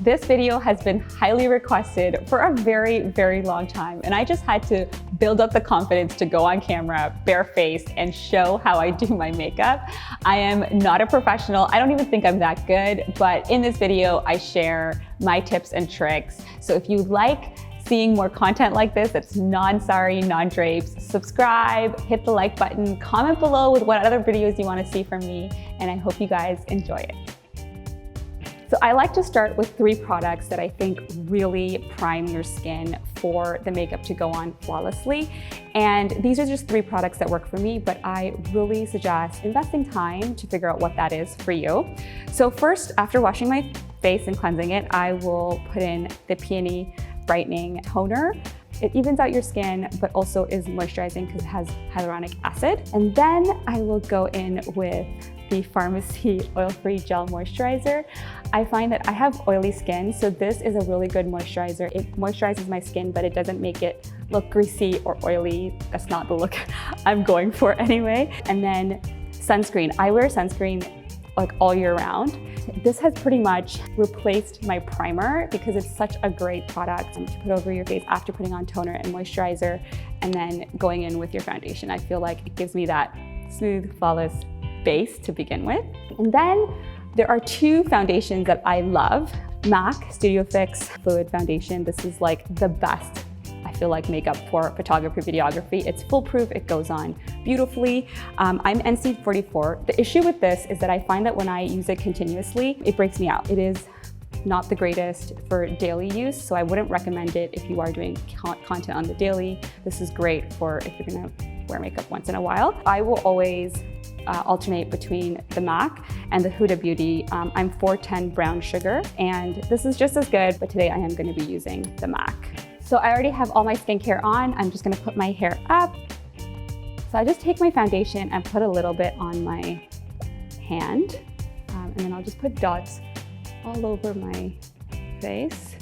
This video has been highly requested for a very, very long time, and I just had to build up the confidence to go on camera, barefaced, and show how I do my makeup. I am not a professional. I don't even think I'm that good, but in this video, I share my tips and tricks. So if you like seeing more content like this that's non-sari, non-drapes, subscribe, hit the like button, comment below with what other videos you want to see from me, and I hope you guys enjoy it. So I like to start with 3 products that I think really prime your skin for the makeup to go on flawlessly. And these are just 3 products that work for me, but I really suggest investing time to figure out what that is for you. So first, after washing my face and cleansing it, I will put in the Peony Brightening Toner. It evens out your skin, but also is moisturizing because it has hyaluronic acid. And then I will go in with the Pharmacy Oil-Free Gel Moisturizer. I find that I have oily skin, so this is a really good moisturizer. It moisturizes my skin, but it doesn't make it look greasy or oily. That's not the look I'm going for anyway. And then sunscreen. I wear sunscreen like all year round. This has pretty much replaced my primer because it's such a great product to put over your face after putting on toner and moisturizer and then going in with your foundation. I feel like it gives me that smooth, flawless base to begin with. And then there are 2 foundations that I love. MAC Studio Fix Fluid Foundation. This is like the best, I feel like, makeup for photography, videography. It's foolproof, it goes on beautifully. I'm NC 44. The issue with this is that I find that when I use it continuously, it breaks me out. It is not the greatest for daily use, so I wouldn't recommend it if you are doing content on the daily. This is great for if you're gonna wear makeup once in a while. I will always alternate between the MAC and the Huda Beauty. I'm 410 Brown Sugar, and this is just as good, but today I am gonna be using the MAC. So I already have all my skincare on. I'm just gonna put my hair up. So I just take my foundation and put a little bit on my hand, and then I'll just put dots all over my face.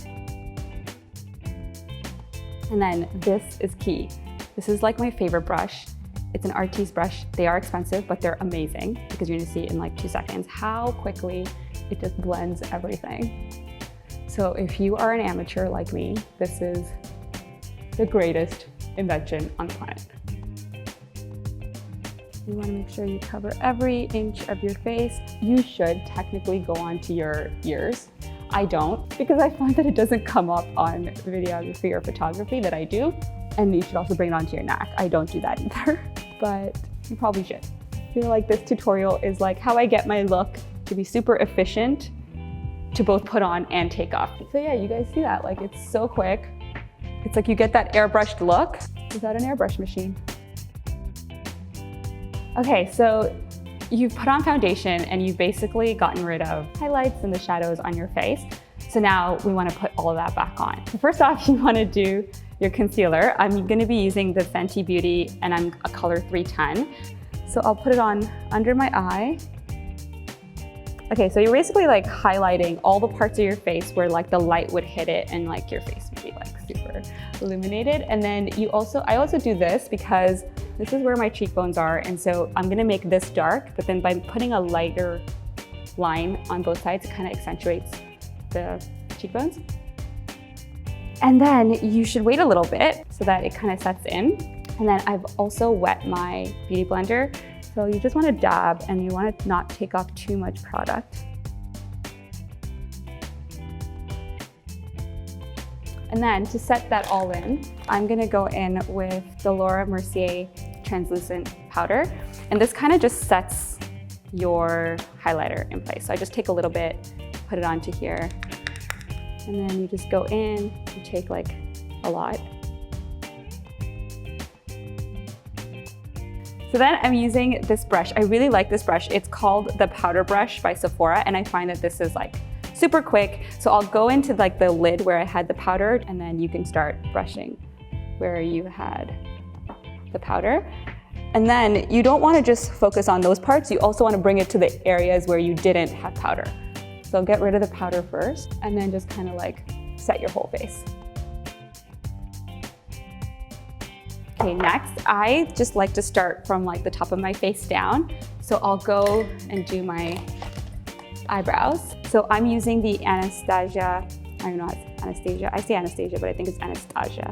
And then this is key. This is like my favorite brush. It's an Artis brush. They are expensive, but they're amazing because you're gonna see it in like 2 seconds how quickly it just blends everything. So if you are an amateur like me, this is the greatest invention on the planet. You wanna make sure you cover every inch of your face. You should technically go onto your ears. I don't, because I find that it doesn't come up on videography or photography that I do. And you should also bring it onto your neck. I don't do that either, but you probably should. I feel like this tutorial is like how I get my look to be super efficient to both put on and take off. So yeah, you guys see that? Like, it's so quick. It's like you get that airbrushed look without an airbrush machine. Okay, so you've put on foundation and you've basically gotten rid of highlights and the shadows on your face. So now we wanna put all of that back on. So first off, you wanna do your concealer. I'm gonna be using the Fenty Beauty, and I'm a color 310. So I'll put it on under my eye. Okay, so you're basically like highlighting all the parts of your face where like the light would hit it and like your face would be like super illuminated. And then I also do this because this is where my cheekbones are. And so I'm gonna make this dark, but then by putting a lighter line on both sides, it kind of accentuates the cheekbones. And then you should wait a little bit so that it kind of sets in. And then I've also wet my beauty blender. So you just want to dab and you want to not take off too much product. And then to set that all in, I'm going to go in with the Laura Mercier translucent powder. And this kind of just sets your highlighter in place. So I just take a little bit, put it onto here, and then you just go in, you take like a lot. So then I'm using this brush. I really like this brush. It's called the Powder Brush by Sephora, and I find that this is like super quick. So I'll go into like the lid where I had the powder, and then you can start brushing where you had the powder. And then you don't want to just focus on those parts. You also want to bring it to the areas where you didn't have powder. So get rid of the powder first, and then just kind of like set your whole face. Okay, next, I just like to start from like the top of my face down. So I'll go and do my eyebrows. So So I'm using the Anastasia, I don't know, it's Anastasia. I say Anastasia, but I think it's Anastasia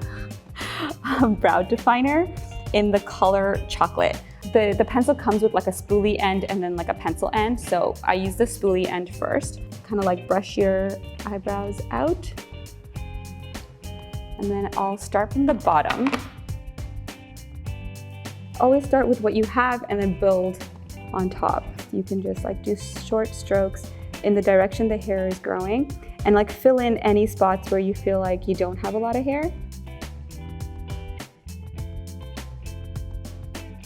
brow definer in the color chocolate. The pencil comes with like a spoolie end and then like a pencil end. So I use the spoolie end first, kind of like brush your eyebrows out. And then I'll start from the bottom. Always start with what you have and then build on top. You can just like do short strokes in the direction the hair is growing and like fill in any spots where you feel like you don't have a lot of hair.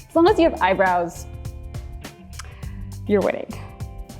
As long as you have eyebrows, you're winning.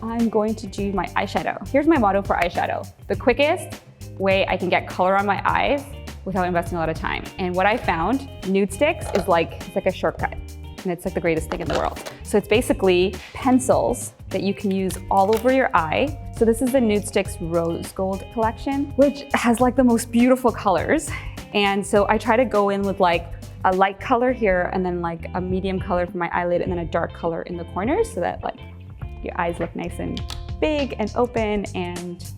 I'm going to do my eyeshadow. Here's my motto for eyeshadow. The quickest way I can get color on my eyes without investing a lot of time. And what I found, nude sticks is like, it's like a shortcut. And it's like the greatest thing in the world. So it's basically pencils that you can use all over your eye. So this is the Nude Sticks Rose Gold collection, which has like the most beautiful colors. And so I try to go in with like a light color here and then like a medium color for my eyelid and then a dark color in the corners so that like your eyes look nice and big and open and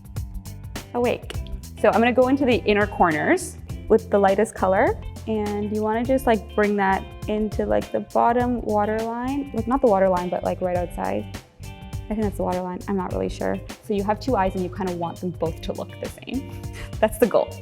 awake. So I'm gonna go into the inner corners with the lightest color, and you wanna just like bring that into like the bottom waterline, like not the waterline, but like right outside. I think that's the waterline, I'm not really sure. So you have two eyes and you kind of want them both to look the same. That's the goal.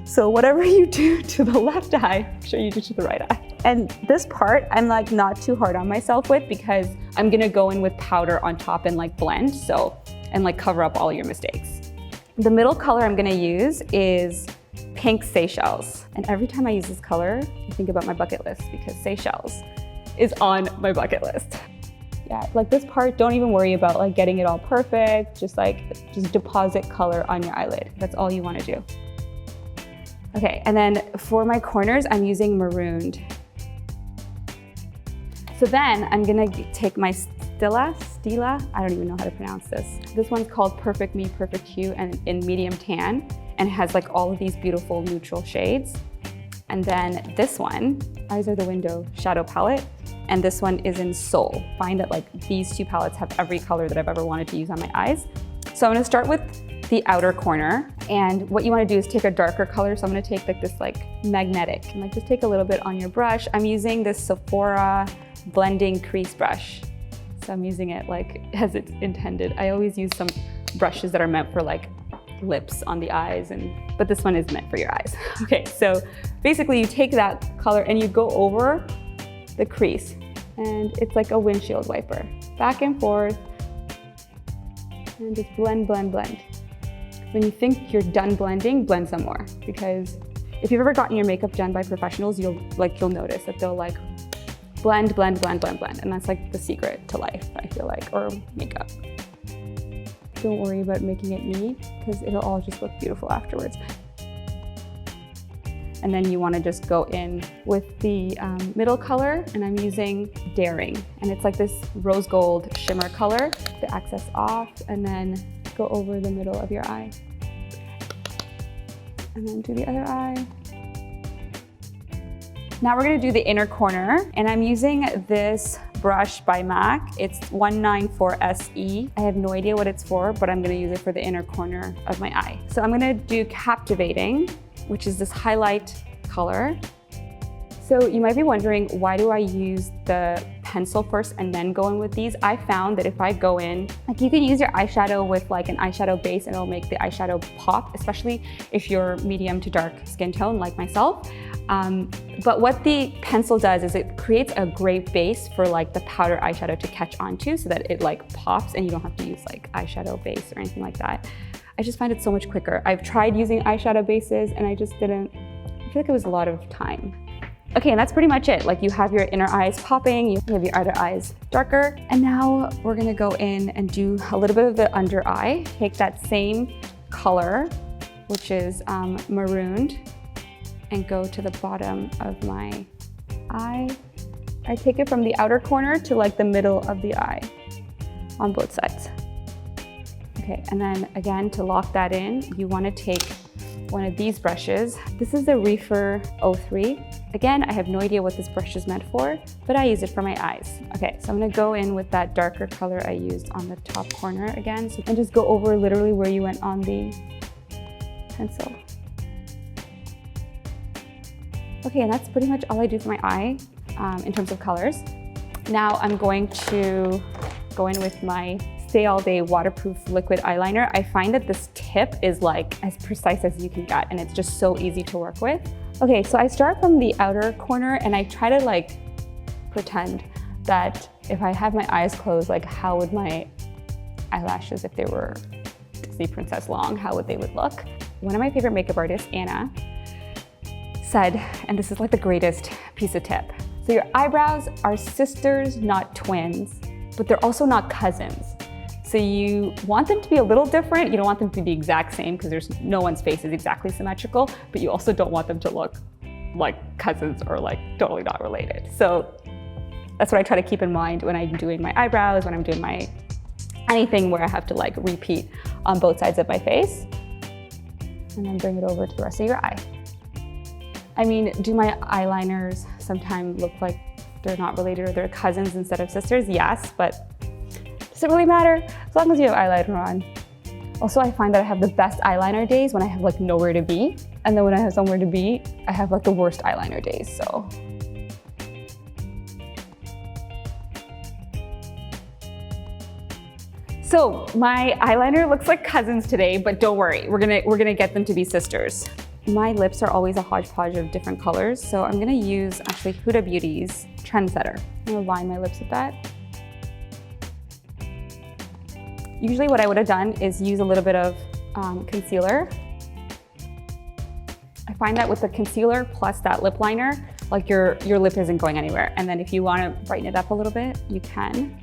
So whatever you do to the left eye, make sure you do to the right eye. And this part, I'm like not too hard on myself with because I'm gonna go in with powder on top and like blend, so, and like cover up all your mistakes. The middle color I'm gonna use is Pink Seychelles. And every time I use this color, I think about my bucket list because Seychelles is on my bucket list. Yeah, like this part, don't even worry about like getting it all perfect. Just deposit color on your eyelid. That's all you wanna do. Okay, and then for my corners, I'm using marooned. So then I'm gonna take my Stila, I don't even know how to pronounce this. This one's called Perfect Me, Perfect Hue, and in medium tan, and it has like all of these beautiful neutral shades. And then this one, Eyes Are the Window Shadow Palette, and this one is in Soul. Find that like these two palettes have every color that I've ever wanted to use on my eyes. So I'm gonna start with the outer corner, and what you wanna do is take a darker color. So I'm gonna take like this like magnetic, and like just take a little bit on your brush. I'm using this Sephora blending crease brush. So I'm using it like as it's intended. I always use some brushes that are meant for like lips on the eyes, but this one is meant for your eyes. Okay, so basically you take that color and you go over the crease, and it's like a windshield wiper. Back and forth, and just blend, blend, blend. When you think you're done blending, blend some more, because if you've ever gotten your makeup done by professionals, you'll notice that they'll like blend, blend, blend, blend, blend, and that's like the secret to life, I feel like, or makeup. Don't worry about making it neat, because it'll all just look beautiful afterwards. And then you want to just go in with the middle color, and I'm using Daring, and it's like this rose gold shimmer color to access off, and then go over the middle of your eye. And then do the other eye. Now we're gonna do the inner corner, and I'm using this brush by MAC. It's 194SE. I have no idea what it's for, but I'm gonna use it for the inner corner of my eye. So I'm gonna do Captivating, which is this highlight color. So you might be wondering, why do I use the pencil first and then go in with these? I found that if I go in, like you can use your eyeshadow with like an eyeshadow base and it'll make the eyeshadow pop, especially if you're medium to dark skin tone like myself. But what the pencil does is it creates a great base for like the powder eyeshadow to catch onto so that it like pops and you don't have to use like eyeshadow base or anything like that. I just find it so much quicker. I've tried using eyeshadow bases and I just didn't, I feel like it was a lot of time. Okay, and that's pretty much it. Like you have your inner eyes popping, you have your outer eyes darker, and now we're gonna go in and do a little bit of the under eye. Take that same color, which is marooned, and go to the bottom of my eye. I take it from the outer corner to like the middle of the eye on both sides. Okay, and then again, to lock that in, you want to take one of these brushes. This is the Reefer 03. Again, I have no idea what this brush is meant for, but I use it for my eyes. Okay, so I'm gonna go in with that darker color I used on the top corner again, and just go over literally where you went on the pencil. Okay, and that's pretty much all I do for my eye in terms of colors. Now I'm going to go in with my Stay All Day waterproof liquid eyeliner. I find that this tip is like as precise as you can get, and it's just so easy to work with. Okay, so I start from the outer corner and I try to like pretend that if I have my eyes closed, like how would my eyelashes, if they were Disney Princess long, how would they look? One of my favorite makeup artists, Anna, said, and this is like the greatest piece of tip. So your eyebrows are sisters, not twins, but they're also not cousins. So you want them to be a little different. You don't want them to be the exact same because there's no one's face is exactly symmetrical, but you also don't want them to look like cousins or like totally not related. So that's what I try to keep in mind when I'm doing my eyebrows, when I'm doing my anything where I have to like repeat on both sides of my face, and then bring it over to the rest of your eye. I mean, do my eyeliners sometimes look like they're not related or they're cousins instead of sisters? Yes, but does it really matter? As long as you have eyeliner on. Also, I find that I have the best eyeliner days when I have like nowhere to be. And then when I have somewhere to be, I have like the worst eyeliner days, so. So my eyeliner looks like cousins today, but don't worry, we're gonna get them to be sisters. My lips are always a hodgepodge of different colors, so I'm gonna use actually Huda Beauty's Trendsetter. I'm gonna line my lips with that. Usually what I would have done is use a little bit of concealer. I find that with the concealer plus that lip liner, like your lip isn't going anywhere. And then if you want to brighten it up a little bit, you can.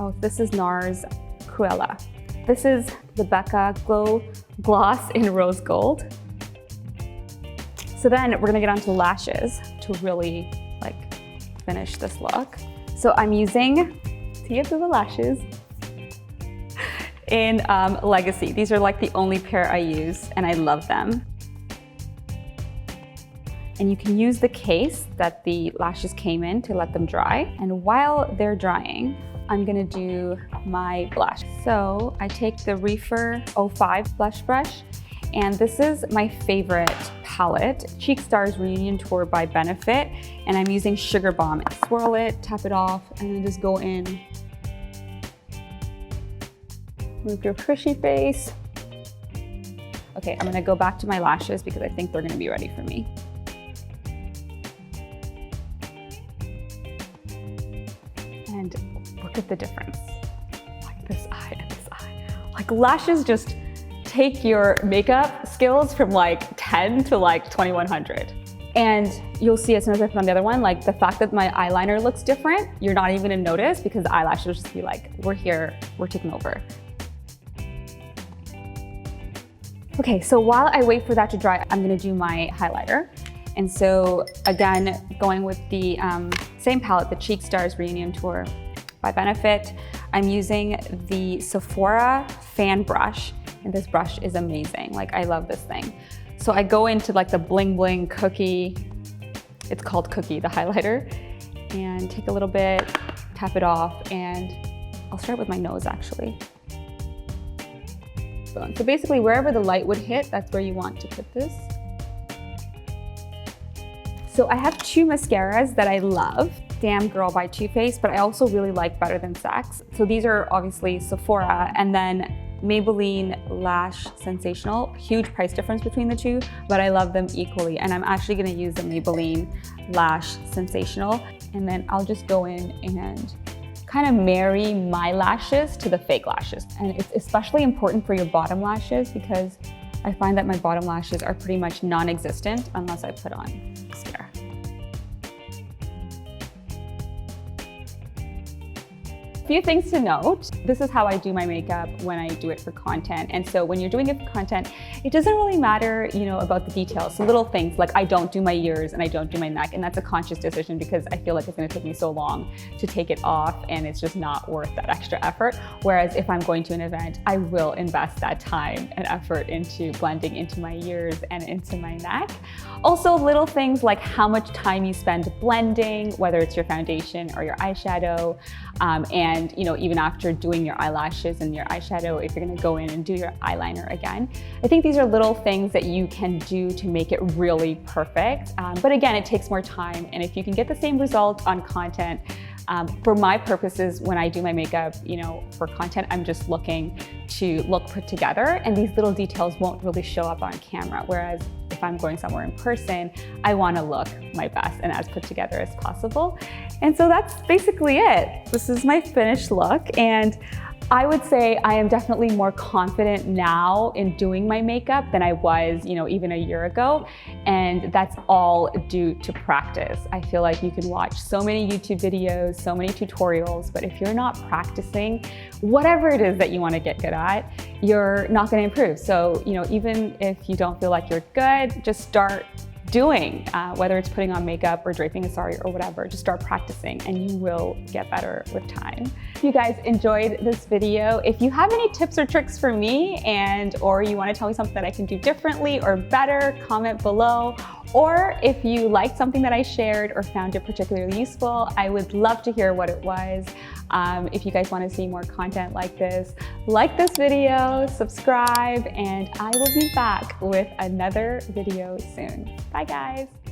Oh, this is NARS Cruella. This is the Becca Glow Gloss in Rose Gold. So then we're gonna get onto lashes to really like finish this look. So I'm using Tia Bhuva lashes in Legacy. These are like the only pair I use and I love them. And you can use the case that the lashes came in to let them dry. And while they're drying, I'm gonna do my blush. So I take the Reefer 05 blush brush, and this is my favorite palette, Cheek Stars Reunion Tour by Benefit, and I'm using Sugar Bomb. Swirl it, tap it off, and then just go in. Move your cushy face. Okay, I'm gonna go back to my lashes because I think they're gonna be ready for me. And look at the difference. Like this eye and this eye. Like lashes just take your makeup skills from like 10 to like 2100. And you'll see as soon as I put on the other one, like the fact that my eyeliner looks different, you're not even gonna notice because the eyelashes will just be like, we're here, we're taking over. Okay, so while I wait for that to dry, I'm gonna do my highlighter. And so again, going with the same palette, the Cheek Stars Reunion Tour by Benefit, I'm using the Sephora fan brush. And this brush is amazing. Like, I love this thing. So I go into like the Bling Bling Cookie, it's called Cookie, the highlighter, and take a little bit, tap it off, and I'll start with my nose actually. So basically wherever the light would hit, that's where you want to put this. So I have two mascaras that I love. Damn Girl by Too Faced, but I also really like Better Than Sex. So these are obviously Sephora, and then Maybelline Lash Sensational. Huge price difference between the two, but I love them equally. And I'm actually gonna use the Maybelline Lash Sensational. And then I'll just go in and kind of marry my lashes to the fake lashes. And it's especially important for your bottom lashes because I find that my bottom lashes are pretty much non-existent unless I put on mascara. If few things to note. This is how I do my makeup when I do it for content. And so when you're doing it for content, it doesn't really matter, about the details. So little things like I don't do my ears and I don't do my neck. And that's a conscious decision because I feel like it's gonna take me so long to take it off and it's just not worth that extra effort. Whereas if I'm going to an event, I will invest that time and effort into blending into my ears and into my neck. Also, little things like how much time you spend blending, whether it's your foundation or your eyeshadow. And even after doing your eyelashes and your eyeshadow, if you're gonna go in and do your eyeliner again. I think these are little things that you can do to make it really perfect. But again, it takes more time. And if you can get the same result on content, for my purposes, when I do my makeup, for content, I'm just looking to look put together and these little details won't really show up on camera. Whereas if I'm going somewhere in person, I want to look my best and as put together as possible. And so that's basically it. This is my finished look. And I would say I am definitely more confident now in doing my makeup than I was, even a year ago. And that's all due to practice. I feel like you can watch so many YouTube videos, so many tutorials, but if you're not practicing, whatever it is that you want to get good at, you're not going to improve. So, even if you don't feel like you're good, just start doing, whether it's putting on makeup or draping a sari or whatever, just start practicing and you will get better with time. If you guys enjoyed this video, if you have any tips or tricks for me or you want to tell me something that I can do differently or better, comment below. Or if you liked something that I shared or found it particularly useful, I would love to hear what it was. If you guys want to see more content like this video, subscribe, and I will be back with another video soon. Bye guys.